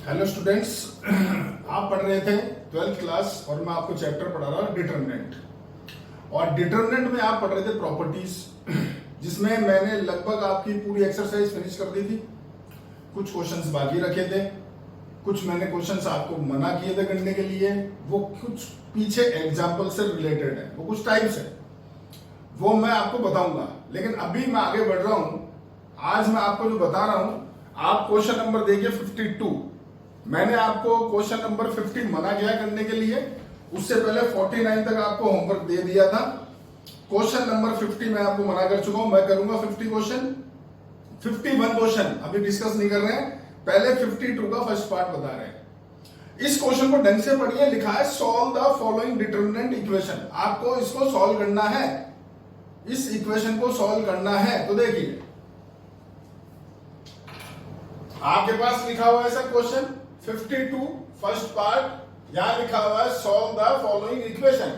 Hello students, आप पढ़ रहे थे 12th क्लास और मैं आपको चैप्टर पढ़ा रहा हूँ डिटरमिनेंट। और डिटरमिनेंट में आप पढ़ रहे थे प्रॉपर्टीज, जिसमें मैंने लगभग आपकी पूरी एक्सरसाइज फिनिश कर दी थी। कुछ क्वेश्चंस बाकी रखे थे, कुछ मैंने क्वेश्चंस आपको मना किए थे करने के लिए। वो कुछ पीछे एग्जाम्पल से रिलेटेड है, वो कुछ टाइप्स है, वो मैं आपको बताऊंगा। लेकिन अभी मैं आगे बढ़ रहा हूं। आज मैं आपको जो बता रहा हूं, आप क्वेश्चन नंबर देखिए 52। मैंने आपको क्वेश्चन नंबर 50 मना किया करने के लिए, उससे पहले 49 तक आपको होमवर्क दे दिया था। क्वेश्चन नंबर 50 मैं आपको मना कर चुका हूं। मैं करूंगा 50 क्वेश्चन, 51 क्वेश्चन अभी डिस्कस नहीं कर रहे हैं, पहले 52 का फर्स्ट पार्ट बता रहे हैं। इस क्वेश्चन को ढंग से पढ़िए। लिखा है solve the following determinant equation. आपको इसको सॉल्व करना है, इस इक्वेशन को सॉल्व करना है। तो देखिए आपके पास लिखा हुआ है सर क्वेश्चन 52 फर्स्ट पार्ट, यहां लिखा हुआ है सॉल्व द फॉलोइंग इक्वेशन।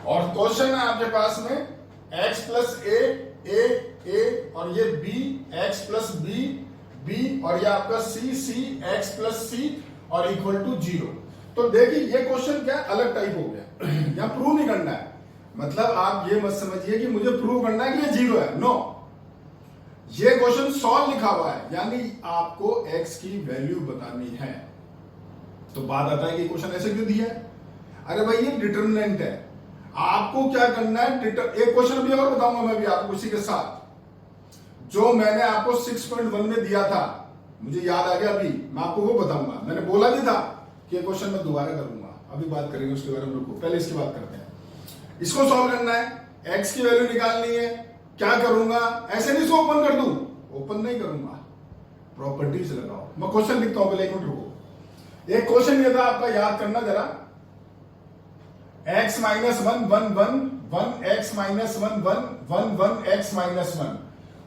और क्वेश्चन है आपके पास में x प्लस ए और ये b x प्लस बी और ये आपका c x प्लस सी और इक्वल टू 0। तो देखिए ये क्वेश्चन क्या अलग टाइप हो गया। यहां प्रूव नहीं करना है, मतलब आप ये मत समझिए कि मुझे प्रूव करना है कि ये 0 है। नो, ये क्वेश्चन सॉल्व लिखा हुआ है, यानी आपको x की वैल्यू बतानी है। तो बात आता है कि क्वेश्चन ऐसे क्यों दिया है? अरे भाई ये डिटरमिनेंट है, आपको क्या करना है। एक क्वेश्चन भी और बताऊंगा मैं भी आपको इसी के साथ, जो मैंने आपको 6.1 में दिया था, मुझे याद आ गया अभी, मैं आपको वो बताऊंगा। मैंने बोला भी था कि ये क्वेश्चन मैं दोबारा करूंगा, अभी बात करेंगे उसके बारे में। रुको, पहले इसकी बात करते हैं। इसको सॉल्व करना है, x की वैल्यू निकालनी है। क्या करूंगा? ऐसे नहीं इसको ओपन कर दूं, ओपन नहीं करूंगा, प्रॉपर्टीज लगाओ। मैं क्वेश्चन लिखता हूं, पहले एक मिनट रुको। एक क्वेश्चन ये था आपका, याद करना जरा। x minus 1 1 1 x minus 1 1 1 x minus 1,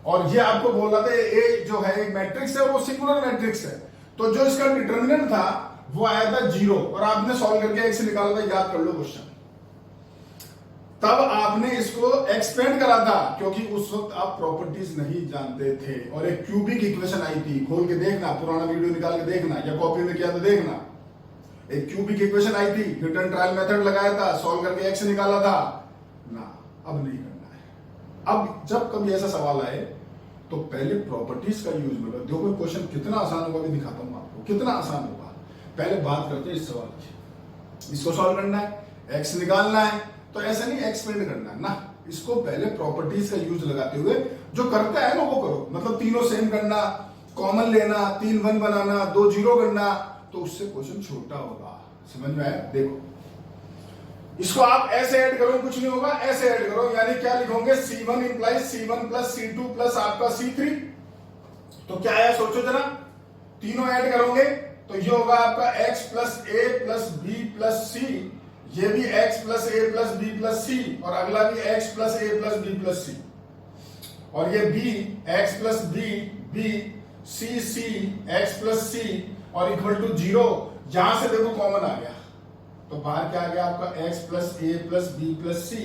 और ये आपको बोल रहा था ए जो है एक मैट्रिक्स है, वो सिंगुलर मैट्रिक्स है। तो जो इसका डिटरमिनेंट था वो आया था 0, और आपने सॉल्व करके x निकाला। याद कर लो क्वेश्चन। तब आपने इसको एक्सपेंड करा था, क्योंकि उस वक्त आप प्रॉपर्टीज नहीं जानते थे, और एक क्यूबिक इक्वेशन आई थी। खोल के देखना, पुराना वीडियो निकाल के देखना, या कॉपी में किया तो देखना। एक क्यूबिक इक्वेशन आई थी, रिटर्न ट्रायल मेथड लगाया था, सॉल्व करके एक्स निकाला था ना। अब नहीं करना है। अब जब कभी ऐसा सवाल आए तो पहले प्रॉपर्टीज का यूज करो। देखो क्वेश्चन कितना आसान होगा, भी दिखाता हूं आपको कितना आसान होगा। पहले बात करते हैं इस सवाल की। इसको सॉल्व करना है, एक्स निकालना है, तो ऐसा नहीं एक्सपेंड करना है ना। इसको पहले प्रॉपर्टीज का यूज लगाते हुए जो करता है ना वो करो। मतलब तीनों सेम करना, कॉमन लेना, 3 1 बनाना, 2 0 करना, तो उससे क्वेश्चन छोटा होगा। समझ में आया? देखो इसको आप ऐसे ऐड करो, कुछ नहीं होगा, ऐसे ऐड करो। यानी क्या लिखोगे? C1 implies C1 plus C2 plus आपका C3। तो क्या है सोचो जरा, तीनों ऐड करोगे तो ये होगा आपका x प्लस ए प्लस बी प्लस सी, ये भी x प्लस ए प्लस बी प्लस सी, और अगला भी x प्लस ए प्लस बी प्लस सी, और ये b x plus b c x plus c और इक्वल टू 0। यहां से देखो कॉमन आ गया, तो बाहर क्या आ गया आपका x प्लस ए प्लस बी प्लस सी,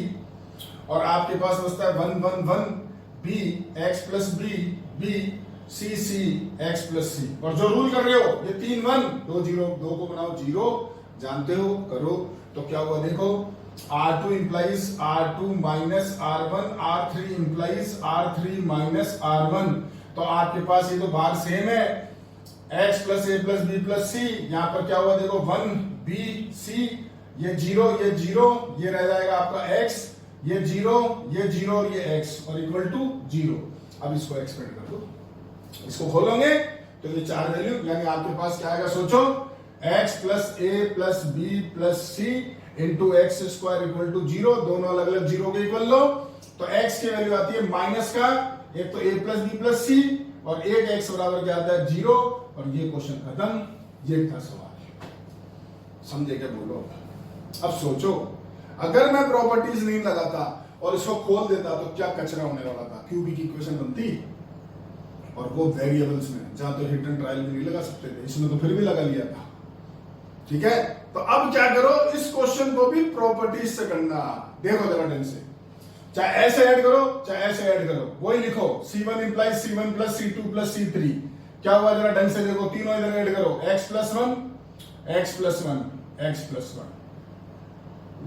और आपके पास बचता है 1 1 1 b x plus b c x plus c. और जो रूल कर रहे हो ये 3 1 2 0, 2 को बनाओ 0, जानते हो, करो। तो क्या हुआ देखो, R2 implies R2 minus R1, R3 implies R3 minus R1। तो आपके पास ये तो बाहर सेम है, x प्लस ए प्लस बी प्लस सी। यहां पर क्या हुआ देखो, 1 b c, ये 0 ये 0, ये रह जाएगा आपका x, ये 0 ये 0 और ये x, और इक्वल टू 0। अब इसको एक्सपेंड कर दो, इसको खोलोगे तो ये 4 वैल्यू, यानी आपके पास क्या आएगा सोचो, x plus A plus B plus C into X square equal to 0। दोनों अलग अलग 0 के इक्वल लो, तो x की वैल्यू आती है माइनस का, एक तो a plus B plus c, और एक x बराबर क्या आता है 0, और ये क्वेश्चन खत्म। ये था सवाल, समझे क्या? बोलो अब सोचो, अगर मैं प्रॉपर्टीज नहीं लगाता और इसको खोल देता तो क्या कचरा होने वाला था। क्यूबिक इक्वेशन बनती, और वो वेरिएबल्स में, जहां तो हिट एंड ट्रायल भी नहीं लगा सकते थे, इसमें तो फिर भी लगा लिया था। ठीक है, तो अब क्या करो, इस क्वेश्चन को भी प्रॉपर्टीज से करना। देखो जरा ढंग से, चाहे ऐसे ऐड करो चाहे ऐसे ऐड करो, वही लिखो C1 implies C1 plus C2 plus C3। क्या हुआ जरा ढंग से देखो, तीनों इधर ऐड करो, x plus 1 x plus 1 x plus 1,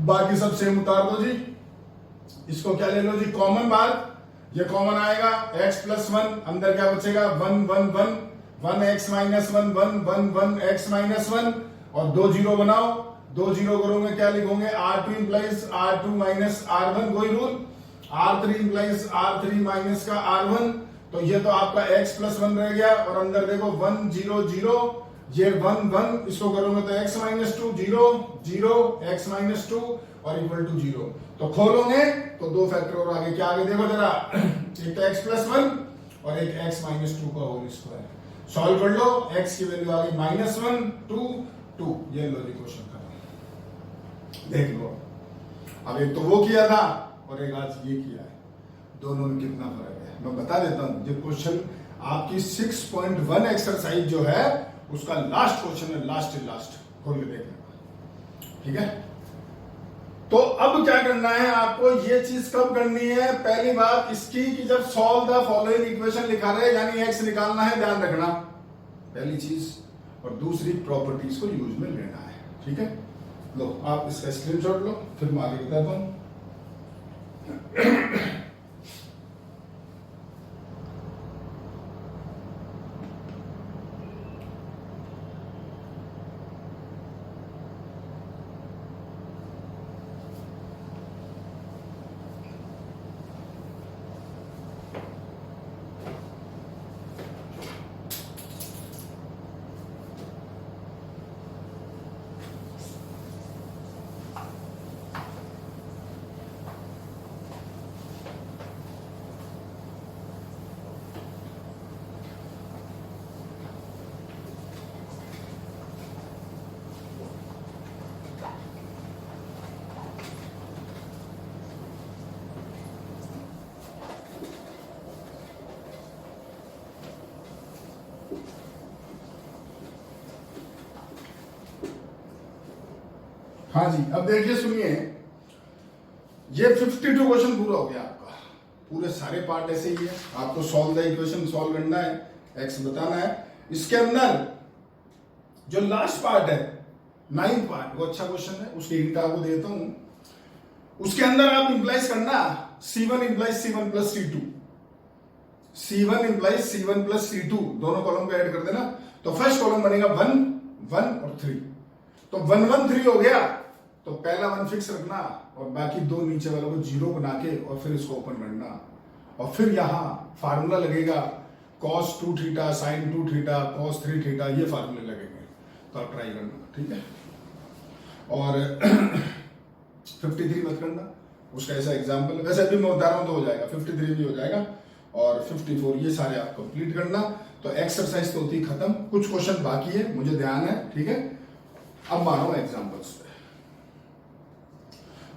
बाकी सब सेम उतार दो जी। इसको क्या ले लो जी, कॉमन बात, ये कॉमन आएगा x प्लस 1, अंदर क्या बचेगा 1 1 1 1 x माइनस 1 1 1 1 x माइनस 1, और दो जीरो बनाओ, दो जीरो करोगे क्या लिखोगे, R2 implies R2 minus R1, वही rule, R3 implies R3 minus का R1। तो ये तो आपका x प्लस 1 रह गया, और अंदर देखो 1 0 0, ये 1 1, इसको करोगे तो x माइनस 2 0 0 x माइनस 2 और इक्वल टू 0। तो खोलोगे तो दो फैक्टर और आगे, क्या आगे देखो जरा, एक तो x प्लस 1 और एक x माइनस 2 का होल स्क्वायर। सॉल्व कर लो, x की वैल्यू आ गई माइनस 1 2 2, ये लो जी क्वेश्चन खत्म। देख लो, अब एक तो वो किया था और एक आज ये किया है, दोनों में कितना फर्क है मैं बता देता हूं। जो क्वेश्चन आपकी 6.1 एक्सरसाइज जो है उसका लास्ट क्वेश्चन है, लास्ट खोल के देखना, ठीक है। तो अब क्या करना है आपको, ये चीज कब करनी है, पहली बात इसकी कि जब सॉल्व द फॉलोइंग इक्वेशन लिखा रहे, यानी एक्स निकालना है, ध्यान रखना पहली चीज, और दूसरी प्रॉपर्टीज को यूज में लेना है, ठीक है। लो आप इसका स्क्रीनशॉट लो, फिर मैं आगे बताता हूं। हाँ जी, अब देखिए सुनिए, ये 52 क्वेश्चन पूरा हो गया आपका, पूरे सारे पार्ट ऐसे ही है। आपको सॉल्व द इक्वेशन सॉल्व करना है, एक्स बताना है। इसके अंदर जो लास्ट पार्ट है, 9th पार्ट, वो अच्छा क्वेश्चन है, उसकी हिंट आपको देता हूं। उसके अंदर आप इंप्लाइज करना C1 implies C1 plus C2, C1 implies C1 plus C2, दोनों कॉलम को ऐड कर देना। तो फर्स्ट कॉलम बनेगा 1 1 और 3, तो 1 1 3 हो गया, तो पहला 1 फिक्स रखना और बाकी दो नीचे वालों को 0 बना के और फिर इसको ओपन करना, और फिर यहां फार्मूला लगेगा cos 2 theta sin 2 theta cos 3 theta, ये फार्मूले लगेंगे, तो आप ट्राई करना, ठीक है। और 53 मत करना, उसका ऐसा एग्जाम्पल, वैसे अभी मैं बता रहा हूं तो हो जाएगा, 53 भी हो जाएगा, और 54, ये सारे आप कंप्लीट करना। तो एक्सरसाइज तो होती खत्म, कुछ क्वेश्चन बाकी है, मुझे ध्यान है, ठीक है। अब मानो एग्जाम्पल्स पे,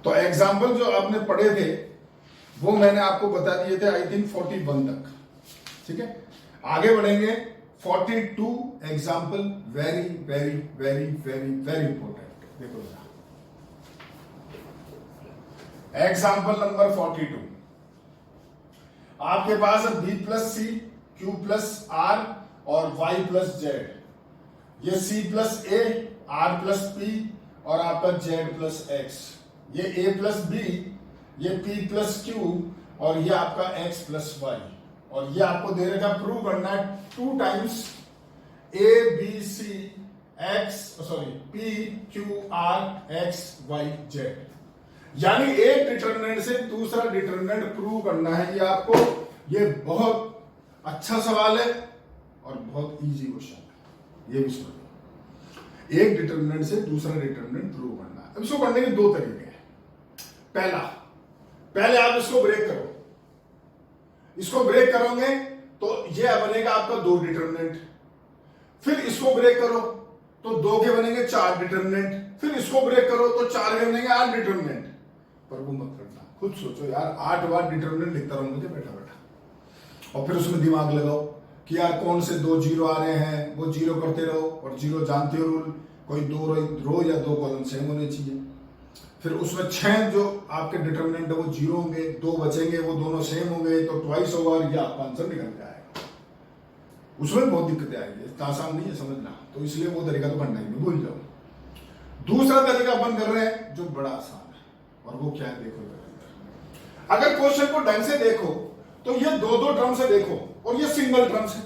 तो एग्जाम्पल जो आपने पढ़े थे वो मैंने आपको बता दिए थे, आई थिंक 41 तक, ठीक है। आगे बढ़ेंगे 42 example, very very very very very important. देखो जरा, एग्जाम्पल नंबर 42, आपके पास है b plus C, Q plus R और y प्लस जेड, ये c plus A, r plus P और आपका z प्लस एक्स, ये a प्लस बी, ये p प्लस क्यू और ये आपका x प्लस वाई, और ये आपको दे रखा प्रूव करना है 2 times a b c x sorry p q r x y z, यानी एक डिटरमिनेंट से दूसरा डिटरमिनेंट प्रूव करना है ये आपको। ये बहुत अच्छा सवाल है और बहुत इजी क्वेश्चन है, ये भी सुनो। एक डिटरमिनेंट से दूसरा डिटरमिनेंट प्रूव करना है। अब इसको करने के दो तरीके हैं। पहले आप इसको ब्रेक करो, इसको ब्रेक करोगे तो ये बनेगा आपका 2 डिटरमिनेंट, फिर इसको ब्रेक करो तो 2 के बनेंगे 4 डिटरमिनेंट, फिर इसको ब्रेक करो तो 4 के बनेंगे 8 डिटरमिनेंट। पर वो मत करना, खुद सोचो यार, 8 बार डिटरमिनेंट लिखता रहूं मुझे बैठा बैठा, और फिर उसमें दिमाग लगाओ कि यार कौन से 2 जीरो आ रहे हैं, वो जीरो करते रहो, और जीरो जानते हो रूल, कोई 2 रो या 2 कॉलम सेम होने चाहिए। फिर उसमें 6 जो आपके डिटर्मिनेंट है वो 0 होंगे, 2 बचेंगे वो दोनों सेम होंगे, तो ट्वाइस ओवर ये आपका आंसर निकल जाएगा। उसमें बहुत दिक्कतें आएंगी, इतना आसान नहीं है समझना, तो इसलिए वो तरीका तो करना ही नहीं, भूल जाओ। दूसरा तरीका अपन कर रहे हैं जो बड़ा आसान है, और वो क्या है देखो। अगर क्वेश्चन को ढंग से देखो तो ये 2-2 टर्म से देखो और ये सिंगल टर्म्स है,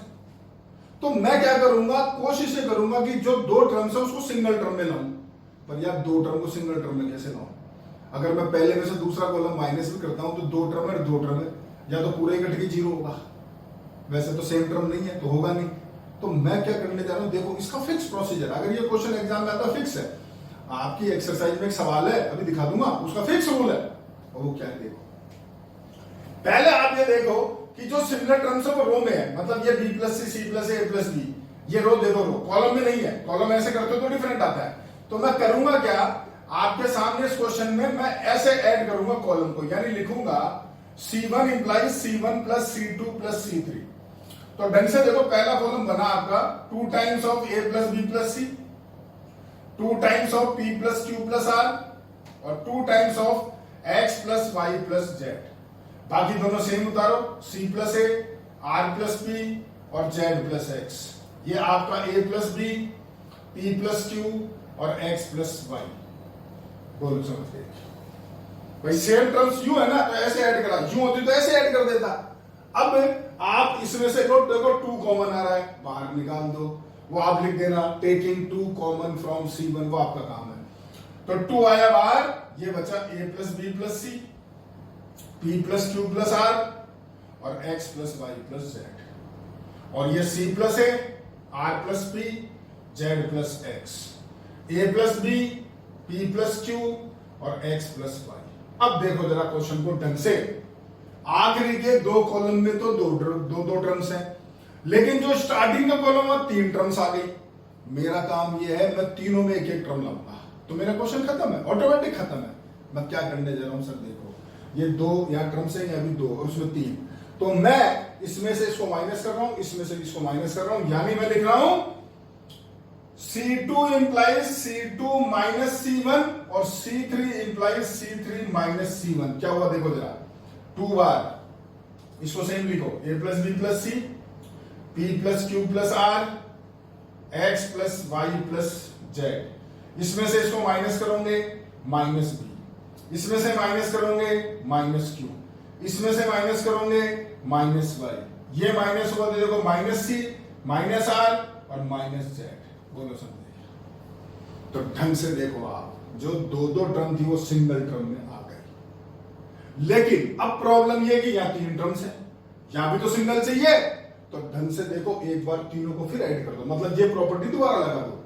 तो मैं क्या करूंगा, कोशिश ये करूंगा कि जो 2 टर्म्स है उसको सिंगल टर्म में लाऊं। पर यार 2 टर्म को सिंगल टर्म में कैसे लाऊं? अगर मैं पहले में से दूसरा कॉलम माइनस भी करता हूं तो 2 टर्म है, 2 टर्म है, या तो पूरे कट के 0 होगा, वैसे तो सेम टर्म नहीं है तो होगा नहीं। तो मैं क्या करने जा रहा हूं, देखो इसका फिक्स प्रोसीजर, अगर ये क्वेश्चन एग्जाम में आता फिक्स है, आपकी एक्सरसाइज में एक सवाल है अभी दिखा दूंगा, उसका फिक्स रूल है, और वो क्या है देखो। पहले आप ये देखो कि जो सिमिलर टर्म्स है वो रो में है, मतलब ये b प्लस सी प्लस ए प्लस बी, ये रो देखो, रो कॉलम में नहीं है, कॉलम ऐसे करते हो तो डिफरेंट आता है। तो मैं करूंगा क्या, आपके सामने इस क्वेश्चन में मैं ऐसे ऐड करूंगा कॉलम को, यानी लिखूंगा C1 implies C1 plus C2 plus C3। तो ढंग से देखो, पहला कॉलम बना आपका 2 times of a plus b plus c, 2 times of p plus q plus r, और 2 times of x plus y plus z। बाकी दोनों सेम उतारो, c plus a, r plus p और z प्लस x। ये आपका a plus b, p plus q और x plus y। बोलो समझ गए भाई? सेम टर्म्स यू है ना, तो ऐसे ऐड करा, यू होती तो ऐसे ऐड कर देता। अब आप इसमें से देखो 2 कॉमन आ रहा है, बाहर निकाल दो, वो आप लिख देना टेकिंग 2 कॉमन फ्रॉम C1, वो आपका काम है। तो 2 आया बाहर, ये बचा a plus b plus c, p plus q plus r और x plus y plus z, और ये c plus a, r plus p, z plus x, a plus b, p plus q और x प्लस y। अब देखो जरा question को ढंग से, आखिरी के 2 कॉलम में तो दो टर्म्स हैं, लेकिन जो स्टार्टिंग का कॉलम है 3 टर्म्स आ गई। मेरा काम ये है मैं तीनों में एक एक टर्म लाऊंगा, तो मेरा क्वेश्चन खत्म है, ऑटोमेटिक खत्म है। मैं क्या करने जा रहा हूं सर, देखो ये 2 यहाँ टर्म्स है, यहाँ भी 2 और उसमें 3, तो मैं इसमें से इसको माइनस कर रहा हूं, इसमें से इसको माइनस कर रहा हूं, यानी मैं लिख रहा हूं C2 implies C2 minus C1 और C3 implies C3 minus C1। क्या हुआ देखो जरा, 2 बार इसको सेम लिखो, a plus b plus c, p plus q plus r, x plus y plus z। इसमें से इसको माइनस करोगे माइनस b, इसमें से माइनस करोगे माइनस q, इसमें से माइनस करोगे माइनस y, ये माइनस होगा तो देखो माइनस c माइनस r और माइनस z। बोलो समझे? तो ढंग से देखो आप, जो 2 टर्म थी वो सिंगल टर्म में आ गई। लेकिन अब प्रॉब्लम ये कि यहाँ 3 टर्म्स है, यहां भी तो सिंगल चाहिए, तो ढंग से देखो एक बार तीनों को फिर ऐड कर दो, मतलब ये प्रॉपर्टी दोबारा लगा दो,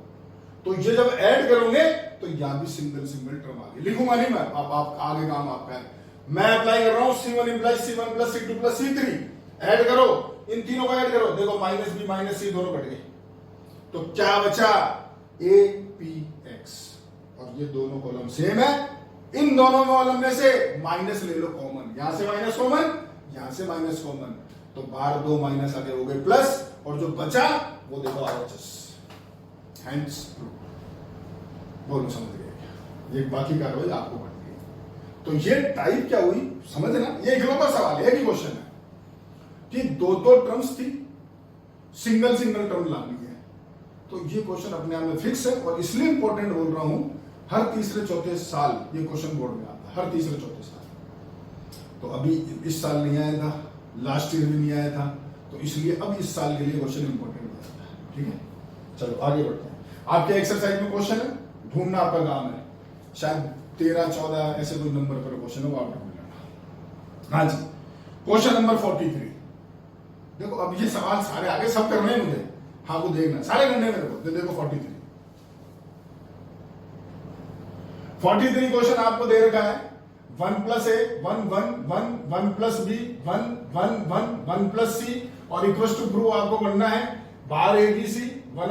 तो ये जब ऐड करोगे तो यहां भी सिंगल टर्म आ गई। लिखूंगा नहीं मैं, आप आगे काम आपका है। मैं अप्लाई कर रहा हूं C1 implies C1 plus C2 plus C3, add करो, इन तीनों को ऐड करो, देखो माइनस b माइनस c दोनों कट गए, तो क्या बचा a p x, और ये दोनों कॉलम सेम है। इन दोनों कॉलम में से माइनस ले लो कॉमन, यहां से माइनस कॉमन, यहां से माइनस कॉमन, तो बाहर 2 माइनस आगे हो गए प्लस, और जो बचा वो देखो RHS, हैंड्स। बोलो समझ गए? ये बाकी कार्रवाई आपको बढ़ गई। तो ये टाइप क्या हुई समझना, ये इकलौता सवाल है, एक ही क्वेश्चन है कि 2 टर्म्स थी, सिंगल टर्म लानी है, तो ये क्वेश्चन अपने आप में फिक्स है, और इसलिए इंपॉर्टेंट बोल रहा हूं, हर तीसरे चौथे साल ये क्वेश्चन बोर्ड में आता है, हर तीसरे चौथे साल। तो अभी इस साल नहीं आया था, लास्ट ईयर भी नहीं आया था, तो इसलिए अब इस साल के लिए क्वेश्चन इंपॉर्टेंट हो जाता है। ठीक है, चलो आगे बढ़ते हैं। आपके एक्सरसाइज में क्वेश्चन है, ढूंढना आपका काम है, शायद 13-14 ऐसे कोई नंबर पर क्वेश्चन है, वो आप ढूंढ लेना। हाँ जी, क्वेश्चन नंबर 43। देखो अब ये सवाल सारे आगे सब करने हैं मुझे, हाँ वो देखना, सारे करने मेरे को। देखो 43 क्वेश्चन आपको दे रखा है, 1 plus a 1 1 1 1 plus b 1 1 1 1 plus c, और इक्वल टू प्रूव आपको करना है बार a B c 1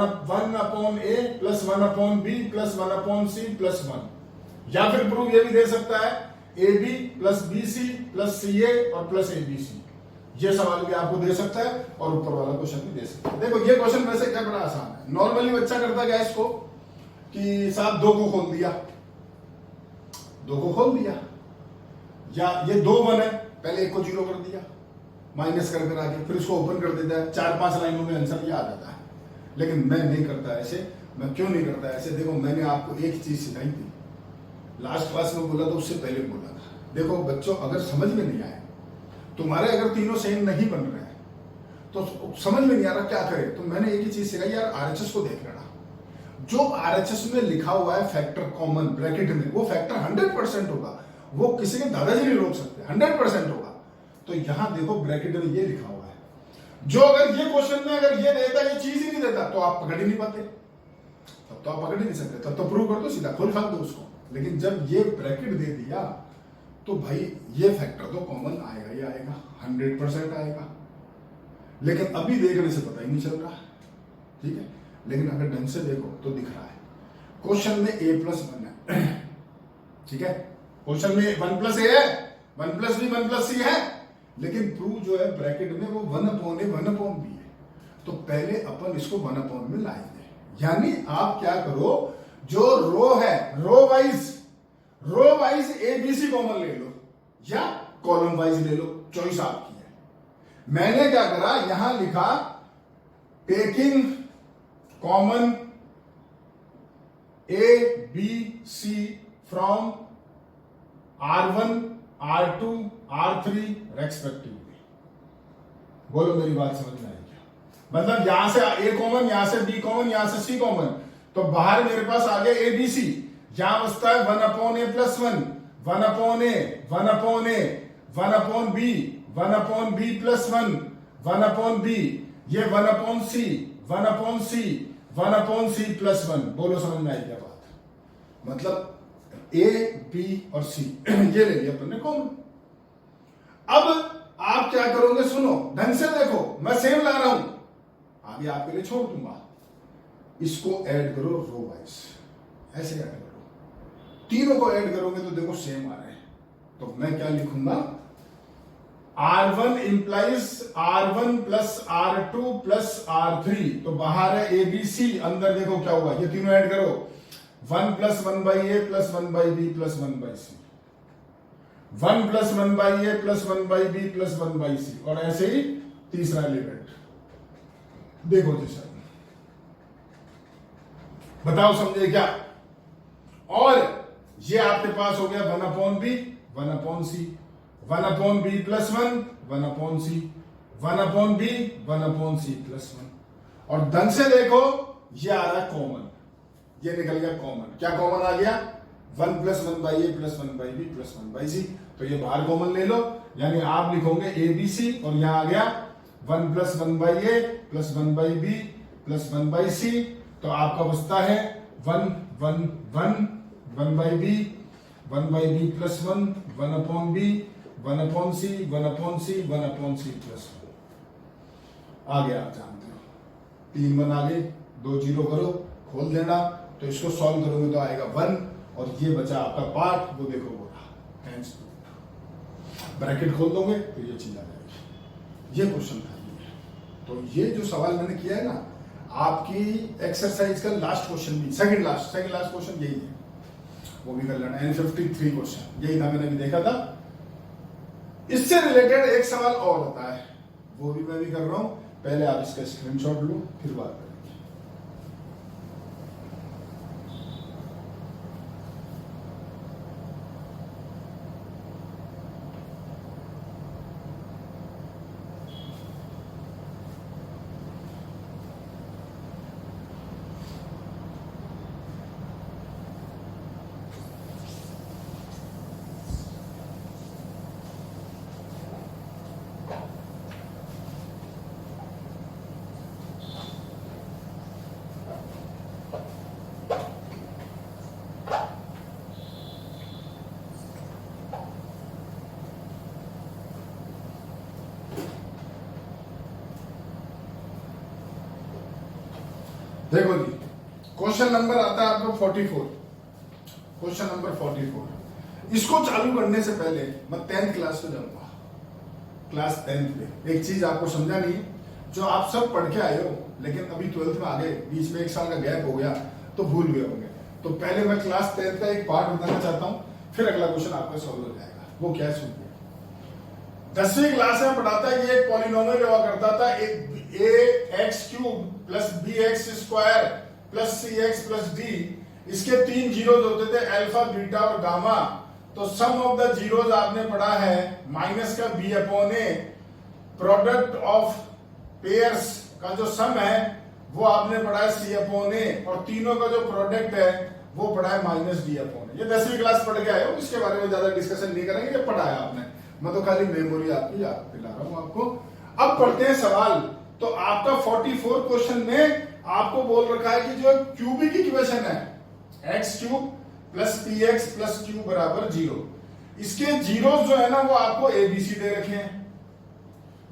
upon a plus 1 upon b plus 1 upon c plus 1, या फिर प्रूव ये भी दे सकता है a b plus b c plus c a और प्लस ए बी सी। ये सवाल भी आपको दे सकता है, और ऊपर वाला क्वेश्चन भी दे सकता है। देखो ये क्वेश्चन वैसे क्या बड़ा आसान है, नॉर्मली बच्चा करता क्या इसको कि साहब 2 को खोल दिया, दो को खोल दिया, या ये 2 1 है, पहले एक को 0 कर दिया, माइनस कर आगे, फिर इसको ओपन कर देता है, 4-5 लाइनों में आंसर ये आ जाता है। लेकिन मैं नहीं करता ऐसे। मैं क्यों नहीं करता ऐसे? देखो, मैंने आपको एक चीज सिखाई थी, लास्ट क्लास में बोला था, उससे पहले बोला था। देखो बच्चों, अगर समझ में नहीं आए, तुम्हारे अगर तीनों सेम नहीं बन रहे हैं, तो समझ में नहीं आ रहा क्या करे, तो मैंने एक ही चीज सिखाई यार, आरएचएस को देख लेना। जो आरएचएस में लिखा हुआ है फैक्टर कॉमन ब्रैकेट में, वो फैक्टर 100% होगा, वो किसी के दादाजी नहीं रोक सकते, 100% होगा। तो यहां देखो ब्रैकेट में ये लिखा हुआ है, जो अगर ये क्वेश्चन में अगर ये देता, ये चीज ही नहीं देता, तो आप पकड़ ही नहीं पाते, तब तो आप पकड़ ही नहीं सकते, तब तो प्रूव कर दो, सीधा खोल फाड़ दो उसको। लेकिन जब ये ब्रैकेट दे दिया, तो भाई ये फैक्टर तो कॉमन आएगा ही आएगा, 100% आएगा। लेकिन अभी देखने से पता ही नहीं चल रहा, ठीक है। लेकिन अगर ढंग से देखो तो दिख रहा है, क्वेश्चन में a+1 है, ठीक है, क्वेश्चन में 1+a है, 1+b 1+c है, लेकिन प्रूव जो है ब्रैकेट में वो 1/a 1/b है। तो पहले अपन इसको 1 में लाएंगे, यानी आप क्या करो, जो रो है, row wise A B C common ले लो, या कॉलम वाइज ले लो, चॉइस आपकी है। मैंने क्या करा, यहां लिखा taking common A B C from R1 R2 R3 respectively. बोलो मेरी बात समझ में आई क्या? मतलब यहां से ए कॉमन, यहां से बी कॉमन, यहां से सी कॉमन, तो बाहर मेरे पास आ गया ए बी सी। यहां बचता है 1/a+1, 1/a, 1/a, 1/b, 1/b+1, 1/b, ये 1/c, 1/c, 1/c+1। बोलो समझ में आई क्या बात? मतलब ए बी और सी ये ले लिया अपन ने कॉमन। अब आप क्या करोगे, सुनो ढंग से देखो, मैं सेम ला रहा हूं, आगे आपके लिए छोड़ दूंगा। इसको ऐड करो रो वाइज, ऐसे ऐड करो, तीनों को ऐड करोगे तो देखो सेम आ रहे हैं। तो मैं क्या लिखूंगा, R1 implies R1 + R2 + R3, तो बाहर है ए बी सी, अंदर देखो क्या हुआ, ये तीनों ऐड करो, 1 + 1/a + 1/b + 1/c, 1 + 1/a + 1/b + 1/c, और ऐसे ही तीसरा एलिमेंट देखो जी सर, बताओ समझे क्या? और ये आपके पास हो गया 1/b 1/c, 1/b+1 1/c, 1/b 1/c+1, और ढंग से देखो ये आ रहा है कॉमन, ये निकल गया कॉमन। क्या कॉमन आ गया, 1 + 1/a + 1/b + 1/c, तो ये बाहर कॉमन ले लो, यानी आप लिखोगे ए बी सी, और यहां आ गया 1 + 1/a + 1/b + 1/c, तो आपका बचता है 1 1 1 1/b 1/b+1 1/b 1/c 1/c 1/c+1 आ गया। आप जानते हो 3 1 आगे 2 0 करो, खोल देना, तो इसको सॉल्व करोगे तो आएगा 1, और ये बचा आपका पार्ट, वो देखो वो रहा हैंड्स ब्रैकेट खोल दोगे तो ये चीज आ जाएगी। ये क्वेश्चन था ये। तो ये जो सवाल मैंने किया है ना, आपकी एक्सरसाइज का लास्ट क्वेश्चन भी, सेकंड लास्ट क्वेश्चन यही है, वो भी कर लेना। N53 क्वेश्चन यही था, मैंने भी देखा था। इससे रिलेटेड एक सवाल और होता है, वो भी मैं भी कर रहा हूं, पहले आप इसका स्क्रीनशॉट लो, फिर बात करें। देखो जी, क्वेश्चन नंबर आता है आपको 44, क्वेश्चन नंबर 44। इसको चालू करने से पहले मैं 10th क्लास पे जाऊंगा, क्लास 10th में। एक चीज आपको समझा नहीं, जो आप सब पढ़ के आए हो लेकिन अभी 12th में आ गए, बीच में 1 साल का गैप हो गया तो भूल गए होंगे। तो पहले मैं क्लास 10th का एक पार्ट बताना चाहता हूँ, फिर अगला क्वेश्चन आपका सॉल्व हो जाएगा। वो क्या है सुनिए। 10वीं क्लास में पढ़ाता है ये एक पॉलिनोमियल हुआ करता था, एक a x cube plus b x square plus c x plus d, इसके 3 जीरोज होते थे अल्फा बीटा और गामा। तो सम ऑफ द जीरोज आपने पढ़ा है माइनस का b upon a, product of pairs का जो सम है वो आपने पढ़ा है सी अपॉन ए, और तीनों का जो प्रोडक्ट है वो पढ़ा है माइनस डी अपॉन ए। ये 10वीं क्लास पढ़ के आए हो, इसके बारे में ज्यादा डिस्कशन नहीं करेंगे, ये पढ़ा है आपने, मैं तो खाली मेमोरी आपकी याद दिला रहा हूं आपको। अब पढ़ते हैं सवाल। तो आपका 44 क्वेश्चन में आपको बोल रखा है कि जो क्यूबिक इक्वेशन है x cube plus P x plus Q बराबर 0, इसके जीरोस जो है ना वो आपको एबीसी दे रखे हैं।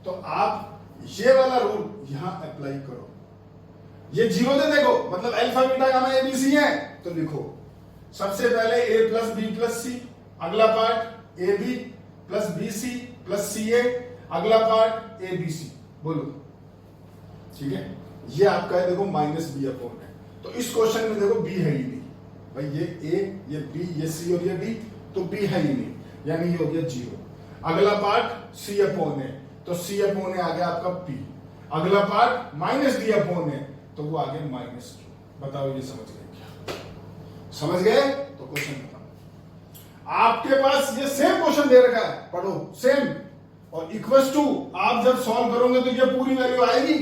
तो आप ये वाला रूल यहां अप्लाई करो। ये जीरो दे देखो, मतलब अल्फा बीटा गामा एबीसी है, तो लिखो सबसे पहले a plus B plus c, अगला part a b plus b c plus c a, अगला पार्ट ए बी सी। बोलो ठीक है। ये आपका है देखो माइनस बी अपॉन है। तो इस क्वेश्चन में देखो बी है ही नहीं भाई, ये ए ये बी ये सी और ये डी, तो बी है ही नहीं, यानी ये हो गया 0। अगला पार्ट सी अपॉन है, तो सी अपॉन आ गया आपका पी। अगला पार्ट माइनस डी अपॉन है, तो वो आ गया माइनस क्यू। बताओ ये समझ गए क्या? समझ गए? तो क्वेश्चन खत्म। आपके पास ये सेम क्वेश्चन दे रखा है, पढ़ो सेम, और इक्वल्स टू आप जब सॉल्व करोगे तो ये पूरी वैल्यू आएगी।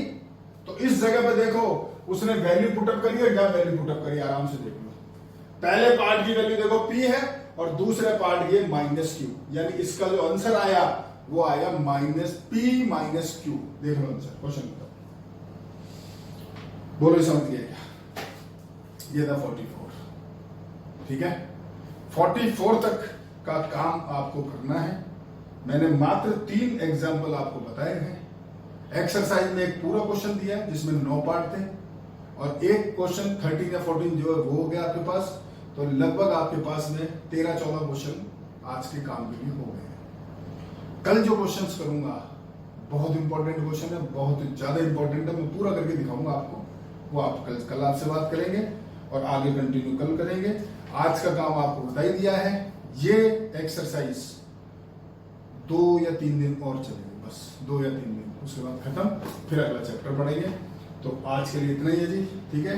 तो इस जगह पे देखो उसने वैल्यू पुटअप करी है, क्या वैल्यू पुटअप करी, आराम से देख लो। पहले पार्ट की वैल्यू देखो पी है, और दूसरे पार्ट की माइनस क्यू, यानी इसका जो आंसर आया वो आया माइनस पी माइनस क्यू। देख लो आंसर, क्वेश्चन बताओ, बोलो समझ गए क्या? ये था 44, ठीक है। 44 तक का काम आपको करना है। मैंने मात्र 3 एग्जाम्पल आपको बताए हैं। एक्सरसाइज में एक पूरा क्वेश्चन दिया है जिसमें 9 पार्ट थे, और एक क्वेश्चन 13 या 14 जो है वो हो गया आपके पास। तो लगभग आपके पास में 13-14 क्वेश्चन आज के काम के लिए हो गए हैं। कल जो क्वेश्चंस करूंगा बहुत इंपॉर्टेंट क्वेश्चन है, बहुत ज्यादा इंपॉर्टेंट है, मैं पूरा करके दिखाऊंगा आपको। वो आप कल आपसे बात करेंगे और आगे कंटिन्यू कल करेंगे। आज का काम आपको बता ही दिया है। ये एक्सरसाइज 2 या 3 दिन और चलेगी, बस 2 या 3 दिन, उसके बाद खत्म, फिर अगला चैप्टर पढ़ेंगे। तो आज के लिए इतना ही है जी, ठीक है।